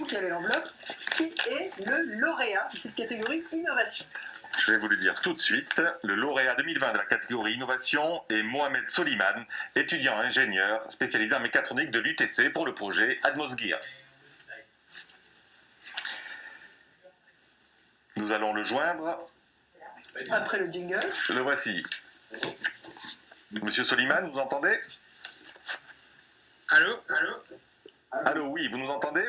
qui avez l'enveloppe, qui est le lauréat de cette catégorie innovation. Je vais vous le dire tout de suite. Le lauréat 2020 de la catégorie innovation est Mohamed Soliman, étudiant ingénieur spécialisé en mécatronique de l'UTC pour le projet Atmosgear. Nous allons le joindre. Après le jingle. Le voici. Monsieur Soliman, vous entendez? Allô? Allô, oui, vous nous entendez?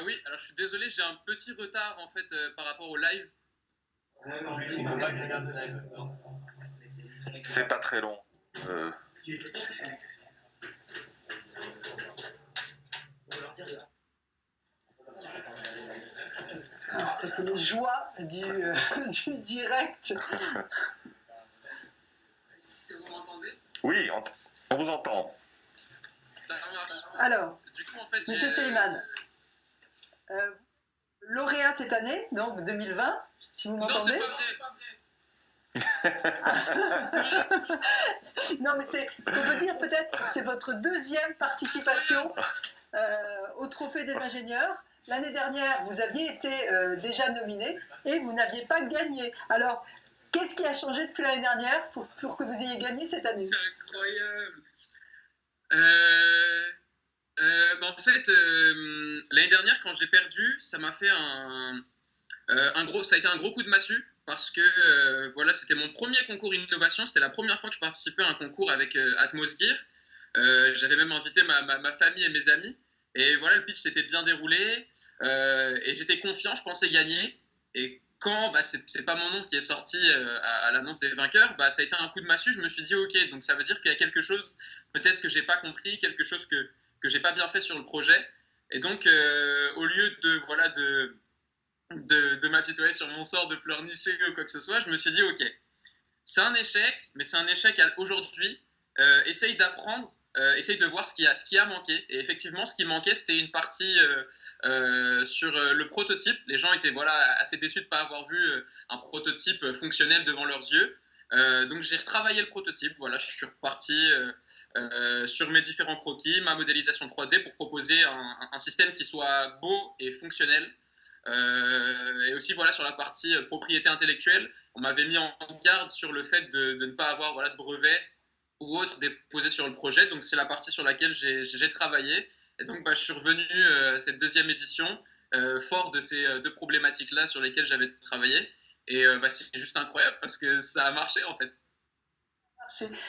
Oui, alors je suis désolé, j'ai un petit retard en fait par rapport au live. C'est pas très long. Alors, ça, c'est les joies du direct. Est-ce que vous m'entendez? Oui, on vous entend. Ça marche. Alors, Du coup, en fait, Monsieur Soliman, lauréat cette année, donc 2020, si vous Non, m'entendez. c'est pas vrai. Non, mais c'est ce qu'on peut dire peut-être, c'est votre deuxième participation au Trophée des ingénieurs. L'année dernière, vous aviez été déjà nominé et vous n'aviez pas gagné. Alors, qu'est-ce qui a changé depuis l'année dernière pour que vous ayez gagné cette année? C'est incroyable. En fait, l'année dernière, quand j'ai perdu, ça m'a fait ça a été un gros coup de massue parce que voilà, c'était mon premier concours innovation. C'était la première fois que je participais à un concours avec Atmosgear. J'avais même invité ma famille et mes amis. Et voilà, le pitch s'était bien déroulé et j'étais confiant, je pensais gagner. Et quand c'est pas mon nom qui est sorti à l'annonce des vainqueurs, ça a été un coup de massue. Je me suis dit ok, donc ça veut dire qu'il y a quelque chose peut-être que j'ai pas compris, quelque chose que j'ai pas bien fait sur le projet. Et donc au lieu de m'apitoyer sur mon sort de pleurnicher ou quoi que ce soit, je me suis dit ok, c'est un échec, mais c'est un échec aujourd'hui. Essaye d'apprendre. Essaye de voir ce qui a manqué. Et effectivement, ce qui manquait, c'était une partie sur le prototype. Les gens étaient assez déçus de ne pas avoir vu un prototype fonctionnel devant leurs yeux. Donc j'ai retravaillé le prototype. Voilà, je suis reparti sur mes différents croquis, ma modélisation 3D pour proposer un système qui soit beau et fonctionnel. Et aussi sur la partie propriété intellectuelle, on m'avait mis en garde sur le fait de ne pas avoir de brevet ou autre déposé sur le projet. Donc c'est la partie sur laquelle j'ai travaillé. Et donc je suis revenu à cette deuxième édition fort de ces deux problématiques-là sur lesquelles j'avais travaillé. Et c'est juste incroyable parce que ça a marché en fait.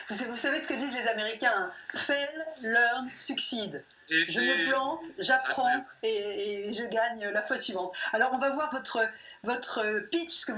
Vous savez ce que disent les Américains, fail, learn, succeed. Je me plante, j'apprends et je gagne la fois suivante. Alors on va voir votre pitch, ce que